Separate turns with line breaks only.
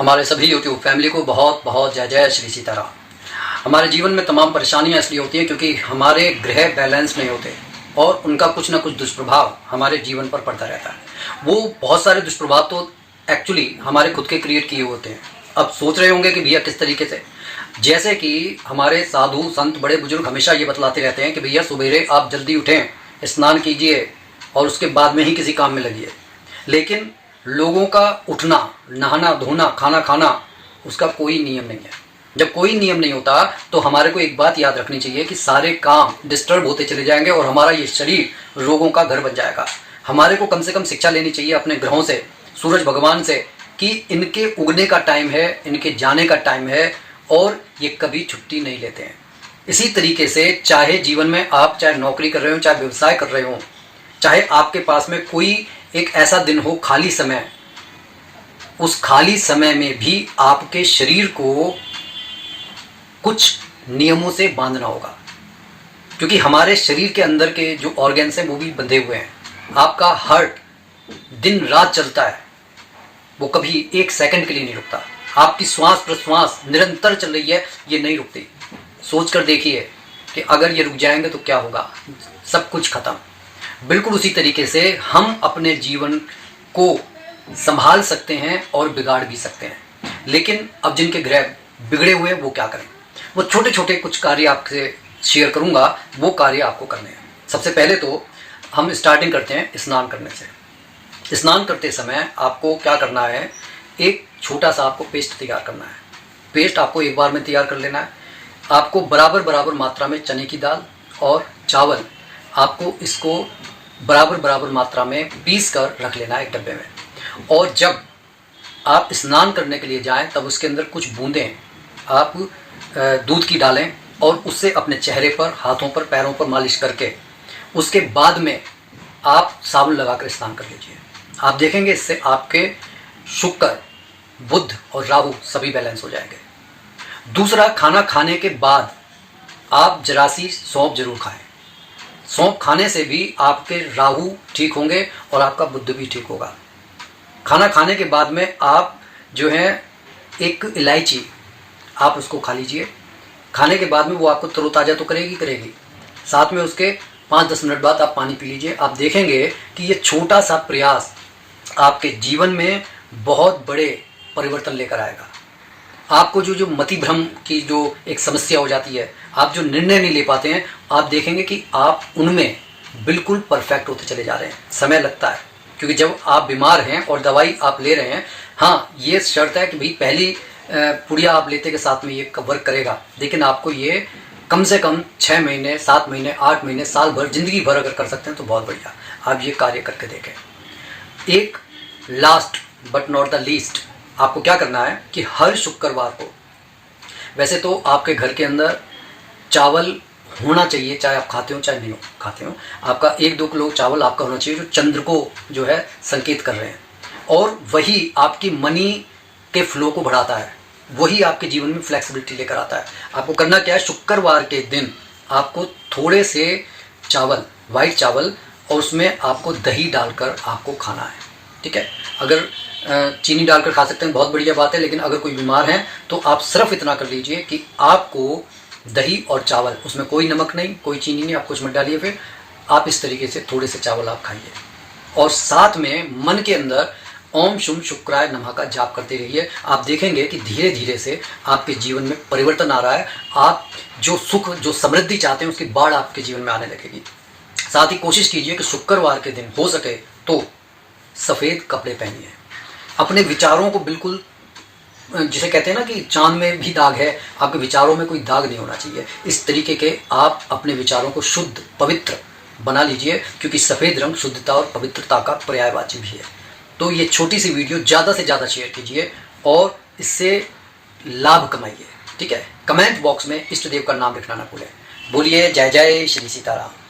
हमारे सभी YouTube family को बहुत बहुत जय जय श्री सीताराम। हमारे जीवन में तमाम परेशानियां इसलिए होती हैं क्योंकि हमारे ग्रह बैलेंस नहीं होते और उनका कुछ ना कुछ दुष्प्रभाव हमारे जीवन पर पड़ता रहता है। वो बहुत सारे दुष्प्रभाव तो एक्चुअली हमारे खुद के क्रिएट किए होते हैं। अब सोच रहे होंगे कि भैया किस तरीके से, जैसे कि हमारे साधु संत बड़े बुजुर्ग हमेशा ये बतलाते रहते हैं कि भैया सवेरे आप जल्दी उठें, स्नान कीजिए और उसके बाद में ही किसी काम में लगिए। लेकिन लोगों का उठना, नहाना धोना, खाना खाना, उसका कोई नियम नहीं है। जब कोई नियम नहीं होता तो हमारे को एक बात याद रखनी चाहिए कि सारे काम डिस्टर्ब होते चले जाएंगे और हमारा ये शरीर रोगों का घर बन जाएगा। हमारे को कम से कम शिक्षा लेनी चाहिए अपने ग्रहों से, सूरज भगवान से, कि इनके उगने का टाइम है, इनके जाने का टाइम है और ये कभी छुट्टी नहीं लेते हैं। इसी तरीके से चाहे जीवन में आप चाहे नौकरी कर रहे हो, चाहे व्यवसाय कर रहे हो, चाहे आपके पास में कोई एक ऐसा दिन हो खाली समय, उस खाली समय में भी आपके शरीर को कुछ नियमों से बांधना होगा, क्योंकि हमारे शरीर के अंदर के जो ऑर्गन्स हैं वो भी बंधे हुए हैं। आपका हार्ट दिन रात चलता है, वो कभी एक सेकंड के लिए नहीं रुकता। आपकी श्वास प्रश्वास निरंतर चल रही है, ये नहीं रुकती। सोच कर देखिए कि अगर ये रुक जाएंगे तो क्या होगा, सब कुछ खत्म। बिल्कुल उसी तरीके से हम अपने जीवन को संभाल सकते हैं और बिगाड़ भी सकते हैं। लेकिन अब जिनके ग्रह बिगड़े हुए हैं वो क्या करें, वो छोटे छोटे कुछ कार्य आपसे शेयर करूंगा, वो कार्य आपको करने हैं। सबसे पहले तो हम स्टार्टिंग करते हैं स्नान करने से। स्नान करते समय आपको क्या करना है, एक छोटा सा आपको पेस्ट तैयार करना है। पेस्ट आपको एक बार में तैयार कर लेना है। आपको बराबर बराबर मात्रा में चने की दाल और चावल, आपको इसको बराबर बराबर मात्रा में पीस कर रख लेना है एक डब्बे में। और जब आप स्नान करने के लिए जाएं तब उसके अंदर कुछ बूंदें आप दूध की डालें और उससे अपने चेहरे पर, हाथों पर, पैरों पर मालिश करके उसके बाद में आप साबुन लगाकर स्नान कर लीजिए। आप देखेंगे इससे आपके शुक्र, बुध और राहु सभी बैलेंस हो जाएंगे। दूसरा, खाना खाने के बाद आप जरा सी सौंफ जरूर खाएं। सौंफ खाने से भी आपके राहु ठीक होंगे और आपका बुध भी ठीक होगा। खाना खाने के बाद में आप जो है एक इलायची आप उसको खा लीजिए। खाने के बाद में वो आपको तरोताज़ा तो करेगी, साथ में उसके 5-10 मिनट बाद आप पानी पी लीजिए। आप देखेंगे कि ये छोटा सा प्रयास आपके जीवन में बहुत बड़े परिवर्तन लेकर आएगा। आपको जो मति भ्रम की जो एक समस्या हो जाती है, आप जो निर्णय नहीं ले पाते हैं, आप देखेंगे कि आप उनमें बिल्कुल परफेक्ट होते चले जा रहे हैं। समय लगता है क्योंकि जब आप बीमार हैं और दवाई आप ले रहे हैं, हाँ ये शर्त है कि भाई पहली पुड़िया आप लेते के साथ में ये वर्क करेगा, लेकिन आपको ये कम से कम 6 महीने, 7 महीने, 8 महीने, साल भर, जिंदगी भर अगर कर सकते हैं तो बहुत बढ़िया। आप ये कार्य करके देखें। एक last but not the least, आपको क्या करना है कि हर शुक्रवार को, वैसे तो आपके घर के अंदर चावल होना चाहिए, चाहे आप खाते हो चाहे नहीं खाते हो, आपका 1-2 किलो चावल आपका होना चाहिए जो चंद्र को जो है संकेत कर रहे हैं, और वही आपकी मनी के फ्लो को बढ़ाता है, वही आपके जीवन में फ्लेक्सिबिलिटी लेकर आता है। आपको करना क्या है, शुक्रवार के दिन आपको थोड़े से चावल, वाइट चावल, और उसमें आपको दही डालकर आपको खाना है। ठीक है, अगर चीनी डालकर खा सकते हैं बहुत बढ़िया बात है, लेकिन अगर कोई बीमार है तो आप सिर्फ इतना कर लीजिए कि आपको दही और चावल, उसमें कोई नमक नहीं, कोई चीनी नहीं, आप कुछ मत डालिए। फिर आप इस तरीके से थोड़े से चावल आप खाइए और साथ में मन के अंदर ओम शुम शुक्राय नमः का जाप करते रहिए। आप देखेंगे कि धीरे धीरे से आपके जीवन में परिवर्तन आ रहा है। आप जो सुख, जो समृद्धि चाहते हैं उसकी बाढ़ आपके जीवन में आने लगेगी। साथ ही कोशिश कीजिए कि शुक्रवार के दिन हो सके तो सफ़ेद कपड़े पहनिए। अपने विचारों को बिल्कुल, जिसे कहते हैं ना कि चांद में भी दाग है, आपके विचारों में कोई दाग नहीं होना चाहिए। इस तरीके के आप अपने विचारों को शुद्ध, पवित्र बना लीजिए, क्योंकि सफ़ेद रंग शुद्धता और पवित्रता का पर्यायवाची भी है। तो ये छोटी सी वीडियो ज़्यादा से ज़्यादा शेयर कीजिए और इससे लाभ कमाइए। ठीक है, कमेंट बॉक्स में इष्ट देव का नाम लिखना ना भूलें। बोलिए जय जय श्री सीताराम।